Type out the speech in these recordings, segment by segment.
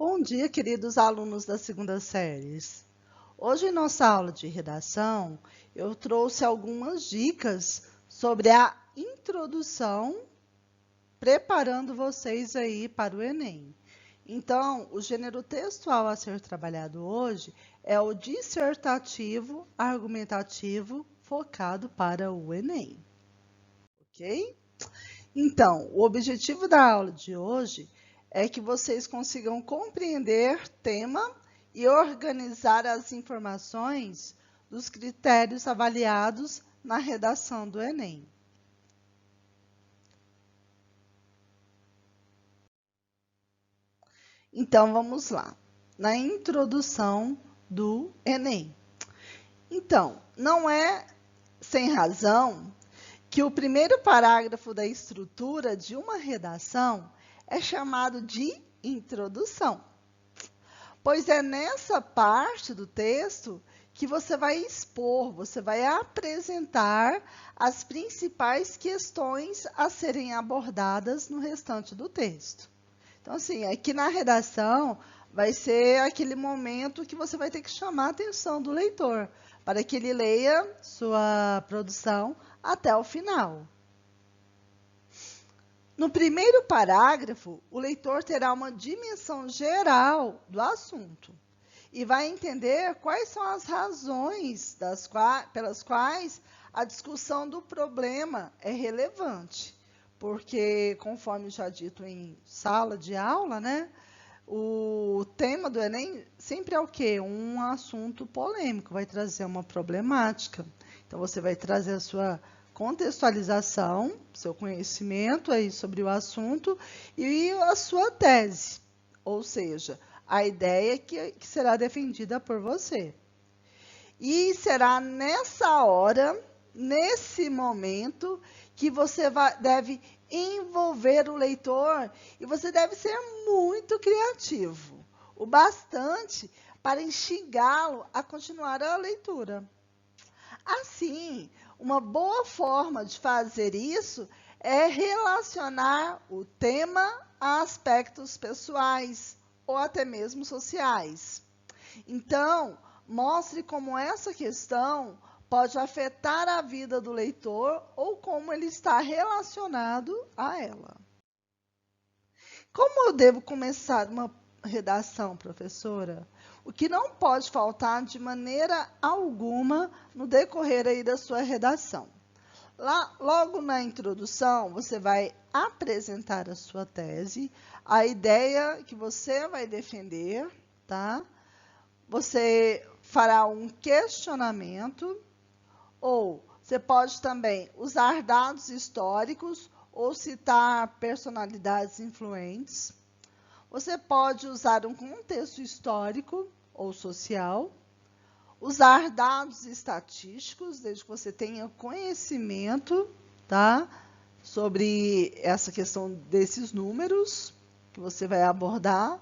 Bom dia, queridos alunos das segundas séries. Hoje, em nossa aula de redação, eu trouxe algumas dicas sobre a introdução, preparando vocês aí para o Enem. Então, o gênero textual a ser trabalhado hoje é o dissertativo argumentativo focado para o Enem. Ok? Então, o objetivo da aula de hoje é que vocês consigam compreender tema e organizar as informações dos critérios avaliados na redação do Enem. Então, vamos lá. Na introdução do Enem. Então, não é sem razão que o primeiro parágrafo da estrutura de uma redação é chamado de introdução, pois é nessa parte do texto que você vai expor, você vai apresentar as principais questões a serem abordadas no restante do texto. Então, assim, aqui na redação vai ser aquele momento que você vai ter que chamar a atenção do leitor, para que ele leia sua produção até o final. No primeiro parágrafo, o leitor terá uma dimensão geral do assunto e vai entender quais são as razões pelas quais a discussão do problema é relevante. Porque, conforme já dito em sala de aula, né, o tema do Enem sempre é o quê? Um assunto polêmico, vai trazer uma problemática. Então, você vai trazer a sua contextualização, seu conhecimento aí sobre o assunto e a sua tese, ou seja, a ideia que será defendida por você. E será nessa hora, nesse momento, que você deve envolver o leitor e você deve ser muito criativo, o bastante para instigá-lo a continuar a leitura. Assim, uma boa forma de fazer isso é relacionar o tema a aspectos pessoais ou até mesmo sociais. Então, mostre como essa questão pode afetar a vida do leitor ou como ele está relacionado a ela. Como eu devo começar uma redação, professora? O que não pode faltar de maneira alguma no decorrer aí da sua redação. Logo na introdução, você vai apresentar a sua tese, a ideia que você vai defender, tá? Você fará um questionamento, ou você pode também usar dados históricos ou citar personalidades influentes. Você pode usar um contexto histórico ou social, usar dados estatísticos, desde que você tenha conhecimento, tá, sobre essa questão desses números que você vai abordar.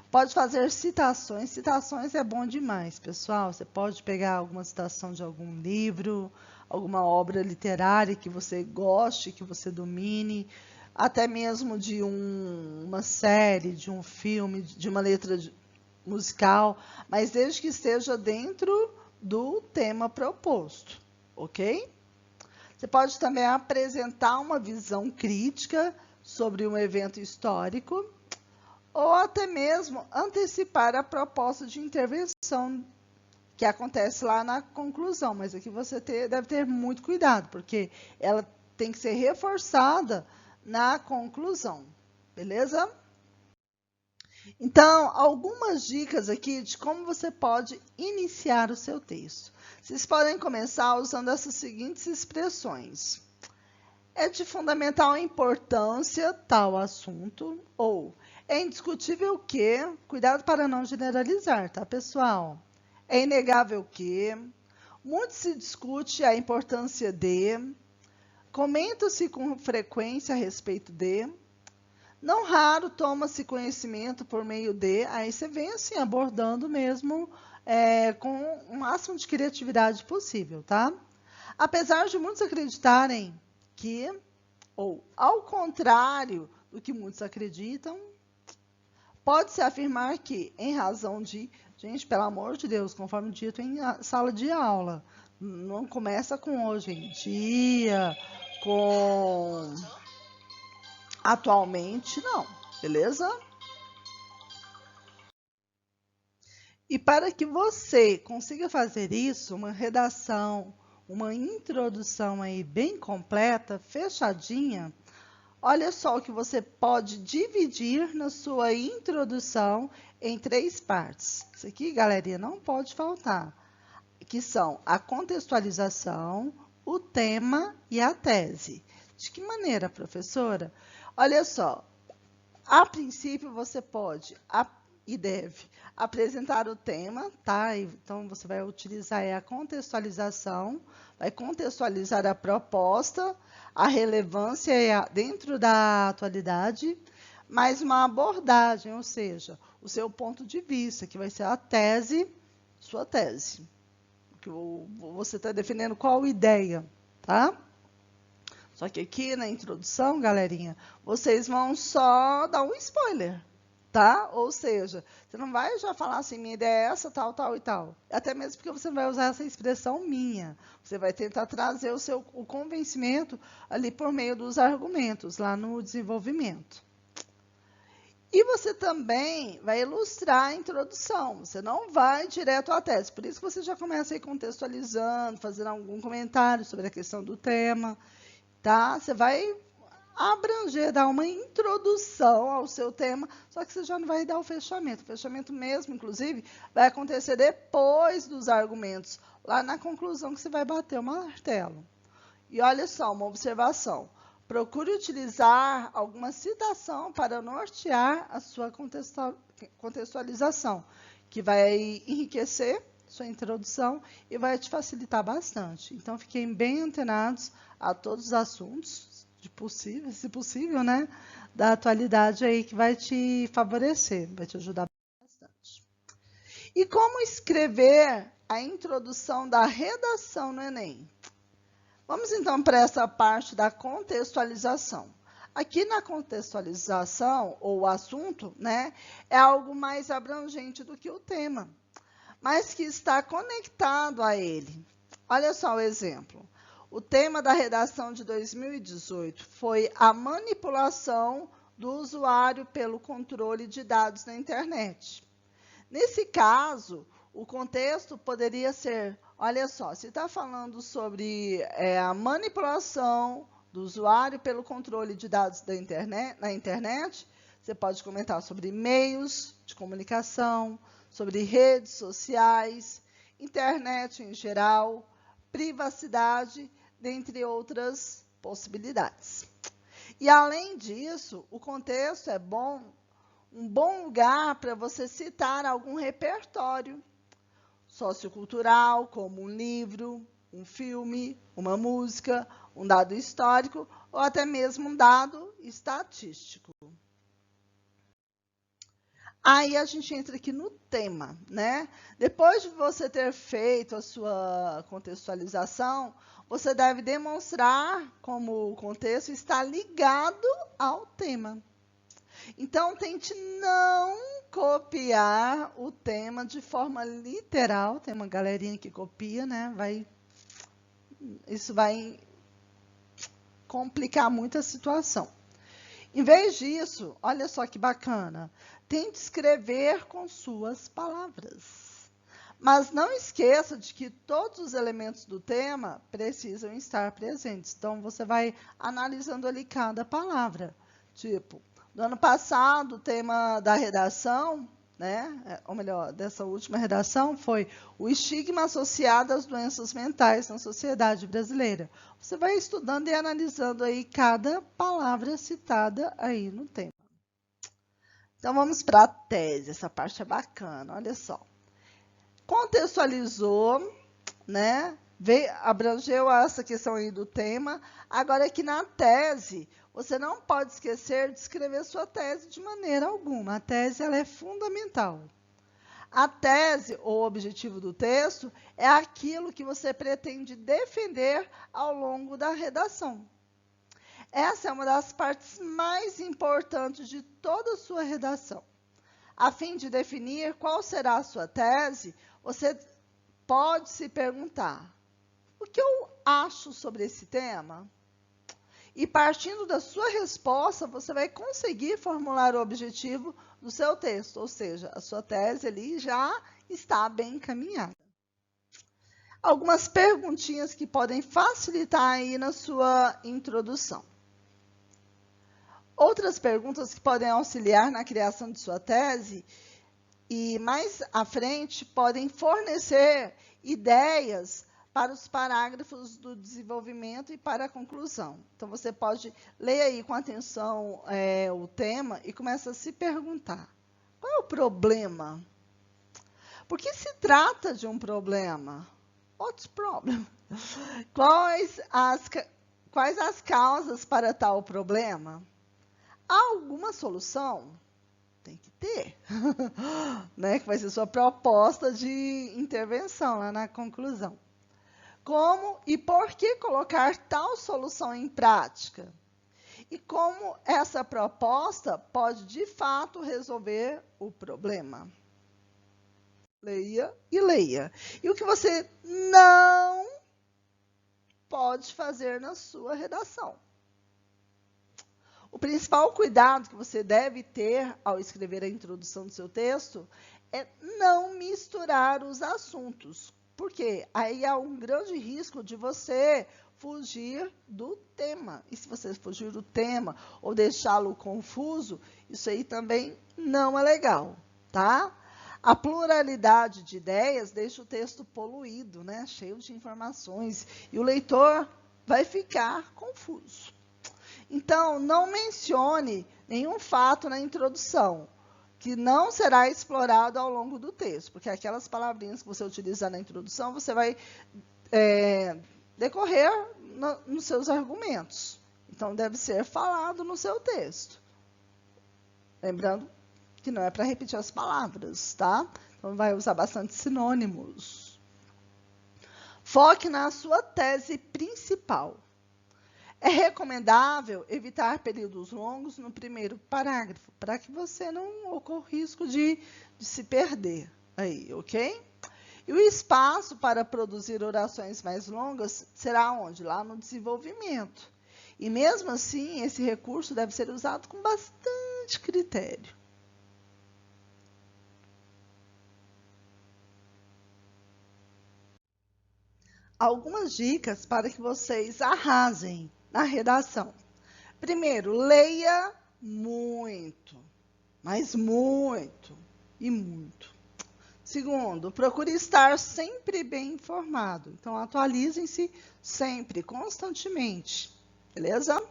Pode fazer citações. Citações é bom demais, pessoal. Você pode pegar alguma citação de algum livro, alguma obra literária que você goste, que você domine, até mesmo de uma série, de um filme, de uma letra musical, mas desde que esteja dentro do tema proposto, ok? Você pode também apresentar uma visão crítica sobre um evento histórico, ou até mesmo antecipar a proposta de intervenção que acontece lá na conclusão, mas aqui você deve ter muito cuidado, porque ela tem que ser reforçada na conclusão, beleza? Então, algumas dicas aqui de como você pode iniciar o seu texto. Vocês podem começar usando essas seguintes expressões. É de fundamental importância tal assunto, ou é indiscutível que, cuidado para não generalizar, tá, pessoal? É inegável que, muito se discute a importância de, comenta-se com frequência a respeito de, não raro toma-se conhecimento por meio de, aí você vem assim, abordando mesmo com o máximo de criatividade possível, tá? Apesar de muitos acreditarem que, ou ao contrário do que muitos acreditam, pode-se afirmar que, em razão de... Gente, pelo amor de Deus, conforme dito em sala de aula, não começa com hoje em dia, com atualmente, não, beleza? E para que você consiga fazer isso, uma redação, uma introdução aí bem completa, fechadinha, olha só o que você pode dividir na sua introdução em 3 partes. Isso aqui, galerinha, não pode faltar, que são a contextualização, o tema e a tese. De que maneira, professora? Olha só, a princípio você pode e deve apresentar o tema, tá? Então você vai utilizar a contextualização, vai contextualizar a proposta, a relevância dentro da atualidade, mais uma abordagem, ou seja, o seu ponto de vista, que vai ser a tese, sua tese. Que você está defendendo qual ideia, tá? Só que aqui na introdução, galerinha, vocês vão só dar um spoiler, tá? Ou seja, você não vai já falar assim, minha ideia é essa, tal, tal e tal. Até mesmo porque você não vai usar essa expressão minha. Você vai tentar trazer o convencimento ali por meio dos argumentos, lá no desenvolvimento. E você também vai ilustrar a introdução, você não vai direto à tese. Por isso que você já começa aí contextualizando, fazendo algum comentário sobre a questão do tema, tá? Você vai abranger, dar uma introdução ao seu tema, só que você já não vai dar o fechamento. O fechamento mesmo, inclusive, vai acontecer depois dos argumentos, lá na conclusão que você vai bater o martelo. E olha só, uma observação. Procure utilizar alguma citação para nortear a sua contextualização, que vai enriquecer sua introdução e vai te facilitar bastante. Então, fiquem bem antenados a todos os assuntos, se possível, né, da atualidade aí, que vai te favorecer, vai te ajudar bastante. E como escrever a introdução da redação no Enem? Vamos então para essa parte da contextualização. Aqui na contextualização, ou assunto, né, é algo mais abrangente do que o tema, mas que está conectado a ele. Olha só o exemplo. O tema da redação de 2018 foi a manipulação do usuário pelo controle de dados na internet. Nesse caso, o contexto poderia ser, olha só, se está falando sobre a manipulação do usuário pelo controle de dados na internet, você pode comentar sobre meios de comunicação, sobre redes sociais, internet em geral, privacidade, dentre outras possibilidades. E, além disso, o contexto é um bom lugar para você citar algum repertório sociocultural, como um livro, um filme, uma música, um dado histórico ou até mesmo um dado estatístico. Aí a gente entra aqui no tema, né? Depois de você ter feito a sua contextualização, você deve demonstrar como o contexto está ligado ao tema. Então, tente não copiar o tema de forma literal. Tem uma galerinha que copia, né? Isso vai complicar muito a situação. Em vez disso, olha só que bacana, tente escrever com suas palavras. Mas não esqueça de que todos os elementos do tema precisam estar presentes. Então, você vai analisando ali cada palavra. Tipo, no ano passado, o tema da redação, né, ou melhor, dessa última redação, foi o estigma associado às doenças mentais na sociedade brasileira. Você vai estudando e analisando aí cada palavra citada aí no tema. Então, vamos para a tese. Essa parte é bacana, olha só. Contextualizou, né? Abrangeu essa questão aí do tema. Agora, aqui na tese, você não pode esquecer de escrever sua tese de maneira alguma. A tese ela é fundamental. A tese, ou objetivo do texto, é aquilo que você pretende defender ao longo da redação. Essa é uma das partes mais importantes de toda a sua redação. a fim de definir qual será a sua tese, você pode se perguntar: o que eu acho sobre esse tema? E partindo da sua resposta, você vai conseguir formular o objetivo do seu texto, ou seja, a sua tese ali já está bem encaminhada. Algumas perguntinhas que podem facilitar aí na sua introdução. Outras perguntas que podem auxiliar na criação de sua tese e mais à frente podem fornecer ideias para os parágrafos do desenvolvimento e para a conclusão. Então, você pode ler aí com atenção o tema e começa a se perguntar: qual é o problema? Por que se trata de um problema? What's problem? Quais as causas para tal problema? Há alguma solução? Tem que ter, né? Que vai ser sua proposta de intervenção lá na conclusão. Como e por que colocar tal solução em prática? E como essa proposta pode, de fato, resolver o problema? Leia e leia. E o que você não pode fazer na sua redação? O principal cuidado que você deve ter ao escrever a introdução do seu texto é não misturar os assuntos, porque aí há um grande risco de você fugir do tema. E se você fugir do tema ou deixá-lo confuso, isso aí também não é legal, tá? A pluralidade de ideias deixa o texto poluído, né? Cheio de informações, e o leitor vai ficar confuso. Então, não mencione nenhum fato na introdução, que não será explorado ao longo do texto, porque aquelas palavrinhas que você utilizar na introdução, você vai decorrer nos seus argumentos. Então, deve ser falado no seu texto. Lembrando que não é para repetir as palavras, tá? Então, vai usar bastante sinônimos. Foque na sua tese principal. É recomendável evitar períodos longos no primeiro parágrafo, para que você não ocorra o risco de se perder aí, ok? E o espaço para produzir orações mais longas será onde? Lá no desenvolvimento. E mesmo assim, esse recurso deve ser usado com bastante critério. Algumas dicas para que vocês arrasem na redação. Primeiro, leia muito, mas muito e muito. Segundo, procure estar sempre bem informado. Então, atualizem-se sempre, constantemente, beleza?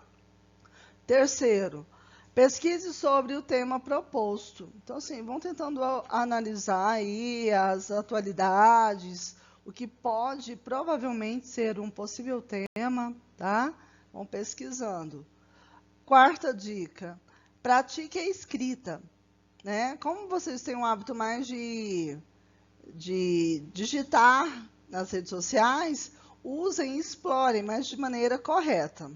Terceiro, pesquise sobre o tema proposto. Então, assim, vão tentando analisar aí as atualidades, o que pode provavelmente ser um possível tema, tá? Vão pesquisando. Quarta dica, pratique a escrita, né? Como vocês têm um hábito mais de digitar nas redes sociais, usem e explorem, mas de maneira correta.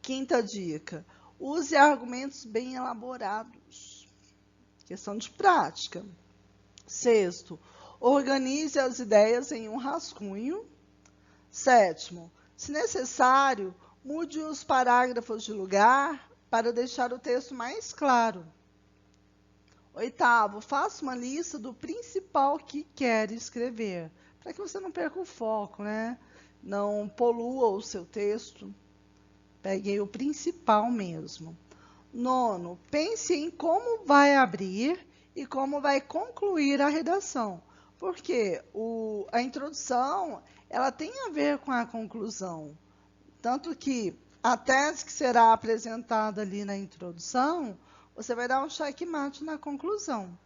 Quinta dica, use argumentos bem elaborados. Questão de prática. Sexto, organize as ideias em um rascunho. Sétimo, se necessário, mude os parágrafos de lugar para deixar o texto mais claro. Oitavo, faça uma lista do principal que quer escrever, para que você não perca o foco, né? Não polua o seu texto. Pegue o principal mesmo. Nono, pense em como vai abrir e como vai concluir a redação, porque a introdução ela tem a ver com a conclusão. Tanto que a tese que será apresentada ali na introdução, você vai dar um checkmate na conclusão.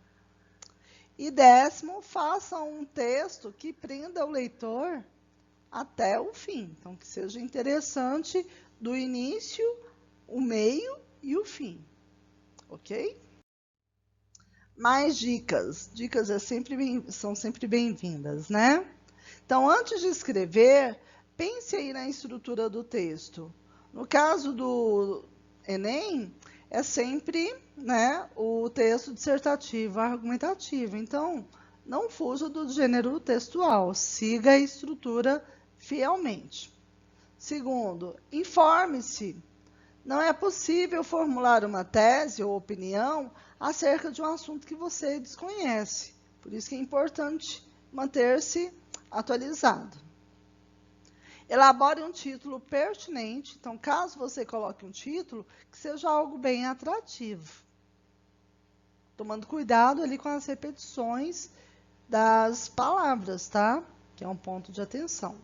E décimo, faça um texto que prenda o leitor até o fim. Então, que seja interessante do início, o meio e o fim. Ok? Mais dicas. Dicas são sempre bem-vindas, né? Então, antes de escrever, pense aí na estrutura do texto. No caso do Enem, é sempre, né, o texto dissertativo argumentativo. Então, não fuja do gênero textual, siga a estrutura fielmente. Segundo, informe-se. Não é possível formular uma tese ou opinião acerca de um assunto que você desconhece. Por isso que é importante manter-se atualizado. Elabore um título pertinente. Então, caso você coloque um título, que seja algo bem atrativo. Tomando cuidado ali com as repetições das palavras, tá? Que é um ponto de atenção.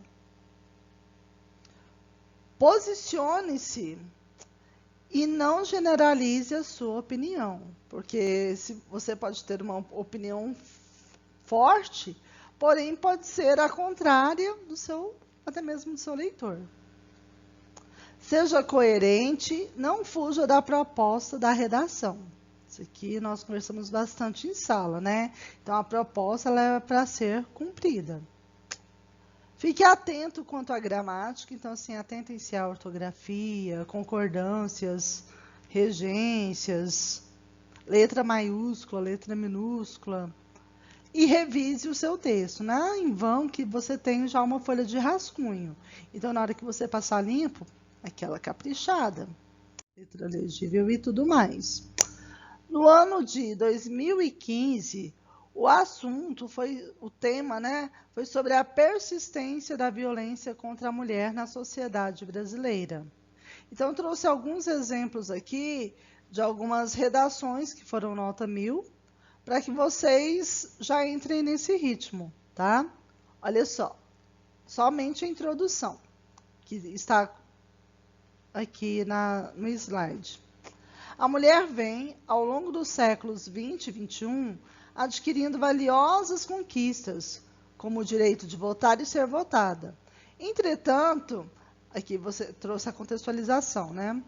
Posicione-se e não generalize a sua opinião, porque você pode ter uma opinião forte, porém pode ser a contrária até mesmo do seu leitor. Seja coerente, não fuja da proposta da redação. Isso aqui nós conversamos bastante em sala, né? Então a proposta ela é para ser cumprida. Fique atento quanto à gramática, então assim, atentem-se à ortografia, concordâncias, regências, letra maiúscula, letra minúscula, e revise o seu texto. Não é em vão que você tem já uma folha de rascunho. Então, na hora que você passar limpo, aquela caprichada, letra legível e tudo mais. No ano de 2015, o tema, né, foi sobre a persistência da violência contra a mulher na sociedade brasileira. Então, eu trouxe alguns exemplos aqui de algumas redações que foram nota 1000, para que vocês já entrem nesse ritmo, tá? Olha só, somente a introdução, que está aqui no slide. A mulher vem, ao longo dos séculos 20 e 21, adquirindo valiosas conquistas, como o direito de votar e ser votada. Entretanto, aqui você trouxe a contextualização, né?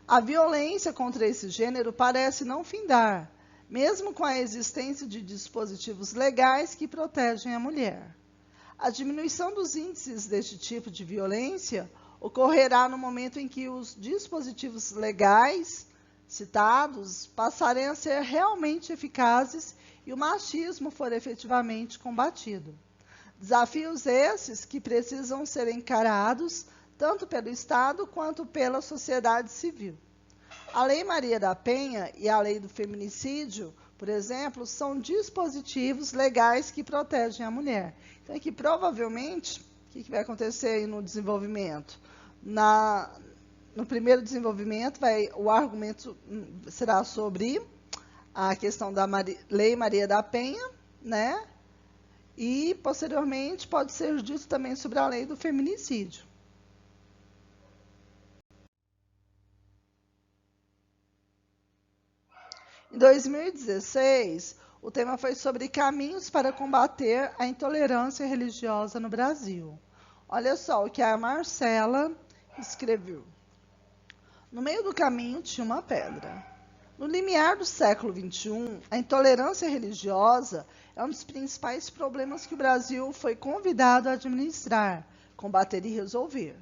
A violência contra esse gênero parece não findar, mesmo com a existência de dispositivos legais que protegem a mulher. A diminuição dos índices deste tipo de violência ocorrerá no momento em que os dispositivos legais citados passarem a ser realmente eficazes e o machismo for efetivamente combatido. Desafios esses que precisam ser encarados tanto pelo Estado quanto pela sociedade civil. A Lei Maria da Penha e a Lei do Feminicídio, por exemplo, são dispositivos legais que protegem a mulher. Então, aqui, provavelmente, o que vai acontecer aí no desenvolvimento? No primeiro desenvolvimento, o argumento será sobre a questão da Lei Maria da Penha, né? E, posteriormente, pode ser dito também sobre a Lei do Feminicídio. Em 2016, o tema foi sobre caminhos para combater a intolerância religiosa no Brasil. Olha só o que a Marcela escreveu. No meio do caminho tinha uma pedra. No limiar do século XXI, a intolerância religiosa é um dos principais problemas que o Brasil foi convidado a administrar, combater e resolver.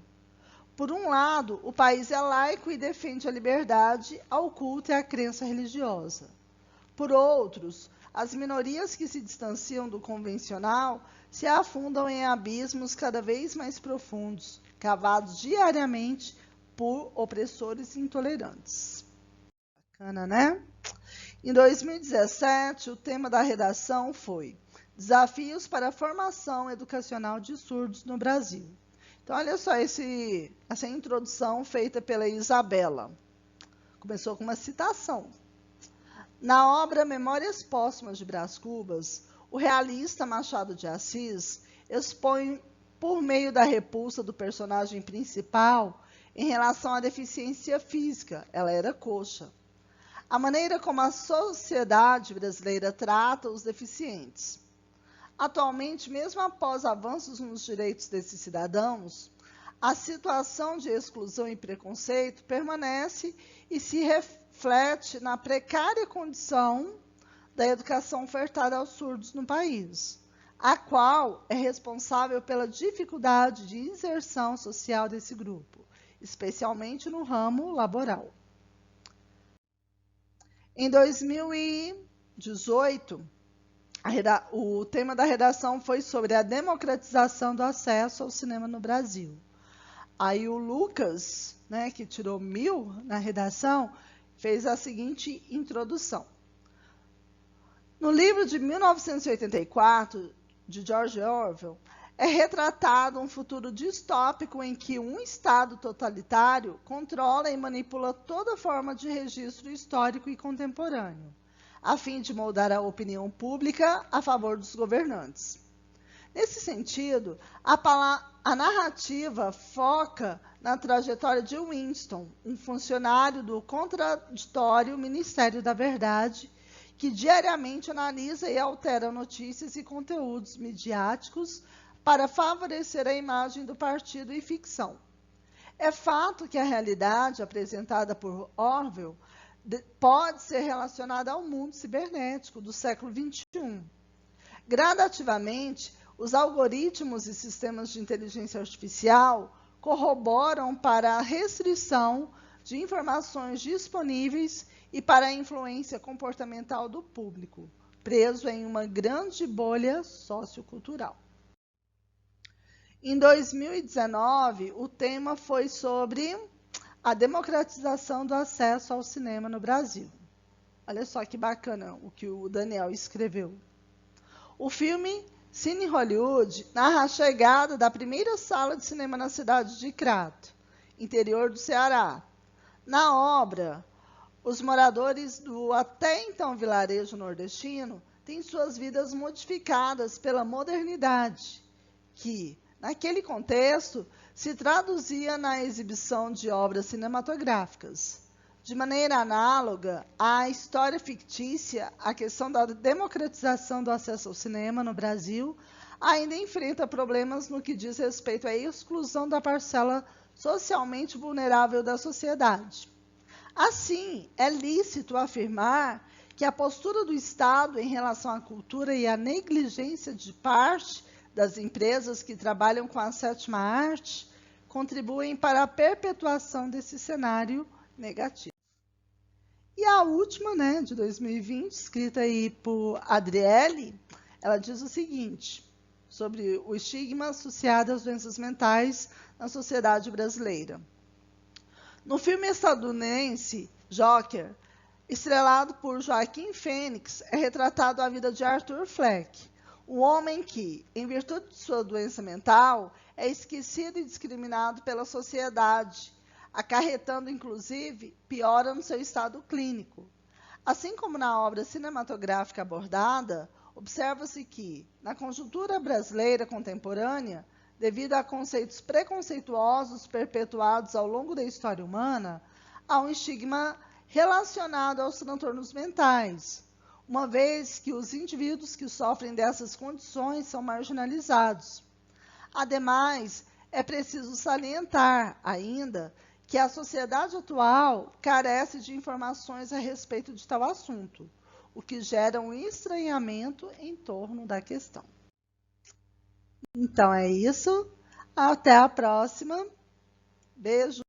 Por um lado, o país é laico e defende a liberdade ao culto e à crença religiosa. Por outros, as minorias que se distanciam do convencional se afundam em abismos cada vez mais profundos, cavados diariamente por opressores intolerantes. Bacana, né? Em 2017, o tema da redação foi Desafios para a Formação Educacional de Surdos no Brasil. Então, olha só essa introdução feita pela Isabela. Começou com uma citação. Na obra Memórias Póstumas de Brás Cubas, o realista Machado de Assis expõe, por meio da repulsa do personagem principal, em relação à deficiência física, ela era coxa, a maneira como a sociedade brasileira trata os deficientes. Atualmente, mesmo após avanços nos direitos desses cidadãos, a situação de exclusão e preconceito permanece e se reflete na precária condição da educação ofertada aos surdos no país, a qual é responsável pela dificuldade de inserção social desse grupo, especialmente no ramo laboral. Em 2018, o tema da redação foi sobre a democratização do acesso ao cinema no Brasil. Aí o Lucas, né, que tirou 1000 na redação, fez a seguinte introdução. No livro de 1984, de George Orwell, é retratado um futuro distópico em que um Estado totalitário controla e manipula toda forma de registro histórico e contemporâneo, a fim de moldar a opinião pública a favor dos governantes. Nesse sentido, a narrativa foca na trajetória de Winston, um funcionário do contraditório Ministério da Verdade, que diariamente analisa e altera notícias e conteúdos midiáticos para favorecer a imagem do partido e ficção. É fato que a realidade apresentada por Orwell pode ser relacionada ao mundo cibernético do século XXI. Gradativamente, os algoritmos e sistemas de inteligência artificial corroboram para a restrição de informações disponíveis e para a influência comportamental do público, preso em uma grande bolha sociocultural. Em 2019, o tema foi sobre a democratização do acesso ao cinema no Brasil. Olha só que bacana o que o Daniel escreveu. O filme Cine Hollywood narra a chegada da primeira sala de cinema na cidade de Crato, interior do Ceará. Na obra, os moradores do até então vilarejo nordestino têm suas vidas modificadas pela modernidade, que, naquele contexto, se traduzia na exibição de obras cinematográficas. De maneira análoga à história fictícia, a questão da democratização do acesso ao cinema no Brasil ainda enfrenta problemas no que diz respeito à exclusão da parcela socialmente vulnerável da sociedade. Assim, é lícito afirmar que a postura do Estado em relação à cultura e a negligência de parte das empresas que trabalham com a sétima arte contribuem para a perpetuação desse cenário negativo. E a última, né, de 2020, escrita aí por Adriele, ela diz o seguinte, sobre o estigma associado às doenças mentais na sociedade brasileira. No filme estadunidense Joker, estrelado por Joaquim Fênix, é retratado a vida de Arthur Fleck, um homem que, em virtude de sua doença mental, é esquecido e discriminado pela sociedade, acarretando, inclusive, piora no seu estado clínico. Assim como na obra cinematográfica abordada, observa-se que, na conjuntura brasileira contemporânea, devido a conceitos preconceituosos perpetuados ao longo da história humana, há um estigma relacionado aos transtornos mentais, uma vez que os indivíduos que sofrem dessas condições são marginalizados. Ademais, é preciso salientar ainda que a sociedade atual carece de informações a respeito de tal assunto, o que gera um estranhamento em torno da questão. Então é isso. Até a próxima. Beijo.